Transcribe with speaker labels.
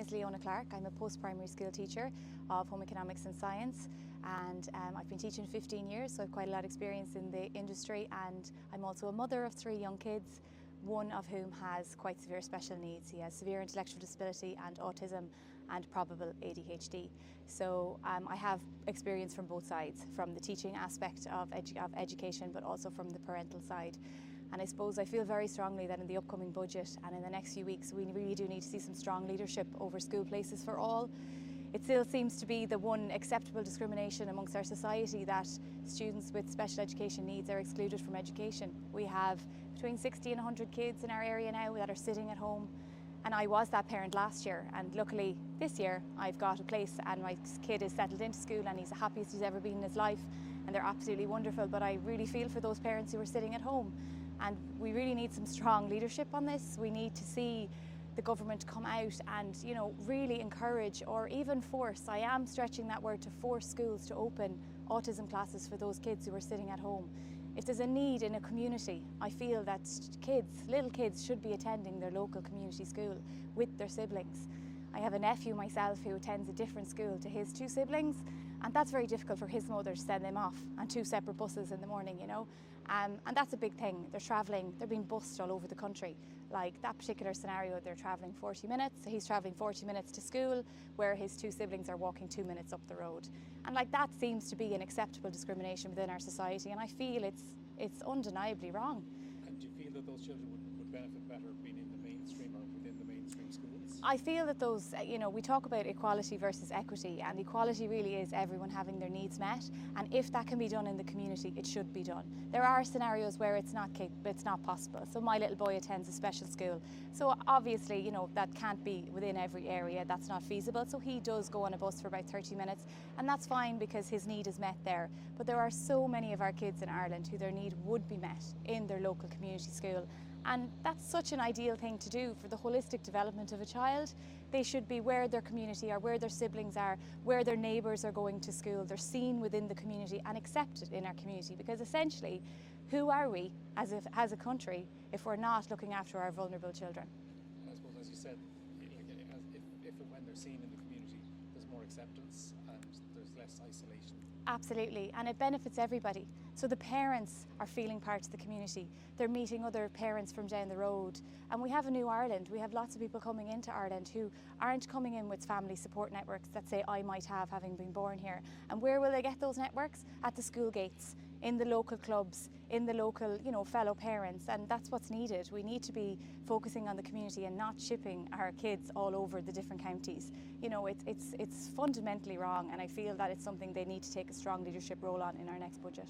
Speaker 1: is Leona Clarke. I'm a post-primary school teacher of home economics and science, and I've been teaching 15 years, so I've quite a lot of experience in the industry, and I'm also a mother of 3 young kids, one of whom has quite severe special needs. He has severe intellectual disability and autism and probable ADHD. So I have experience from both sides, from the teaching aspect of education, but also from the parental side. And I suppose I feel very strongly that in the upcoming budget and in the next few weeks, we really do need to see some strong leadership over school places for all. It still seems to be the one acceptable discrimination amongst our society that students with special education needs are excluded from education. We have between 60 and 100 kids in our area now that are sitting at home, and I was that parent last year, and luckily this year I've got a place and my kid is settled into school and he's the happiest he's ever been in his life, and they're absolutely wonderful. But I really feel for those parents who are sitting at home, and we really need some strong leadership on this. We need to see the government come out and, you know, really encourage or even force, I am stretching that word, to force schools to open autism classes for those kids who are sitting at home. If there's a need in a community, I feel that little kids should be attending their local community school with their siblings. I have a nephew myself who attends a different school to his 2 siblings, and that's very difficult for his mother to send them off on 2 separate buses in the morning, you know. And that's a big thing. They're travelling, they're being bussed all over the country. Like that particular scenario, they're travelling 40 minutes, so he's travelling 40 minutes to school, where his 2 siblings are walking 2 minutes up the road. And like that seems to be an acceptable discrimination within our society, and I feel it's undeniably wrong.
Speaker 2: And do you feel that those children would benefit better being in the mainstream or within the mainstream schools?
Speaker 1: I feel that those, you know, we talk about equality versus equity, and equality really is everyone having their needs met, and if that can be done in the community, it should be done. There are scenarios where it's not possible. So my little boy attends a special school, so obviously, you know, that can't be within every area, that's not feasible, so he does go on a bus for about 30 minutes, and that's fine because his need is met there. But there are so many of our kids in Ireland who their need would be met in their local community school. And that's such an ideal thing to do for the holistic development of a child. They should be where their community are, where their siblings are, where their neighbours are going to school. They're seen within the community and accepted in our community, because essentially, who are we as a country if we're not looking after our vulnerable children?
Speaker 2: And I suppose, as you said, if and when they're seen in the community, there's more acceptance and there's less isolation.
Speaker 1: Absolutely, and it benefits everybody. So the parents are feeling part of the community. They're meeting other parents from down the road. And we have a new Ireland. We have lots of people coming into Ireland who aren't coming in with family support networks that say I might have, having been born here. And where will they get those networks? At the school gates, in the local clubs, in the local, you know, fellow parents, and that's what's needed. We need to be focusing on the community and not shipping our kids all over the different counties. You know, it's fundamentally wrong, and I feel that it's something they need to take a strong leadership role on in our next budget.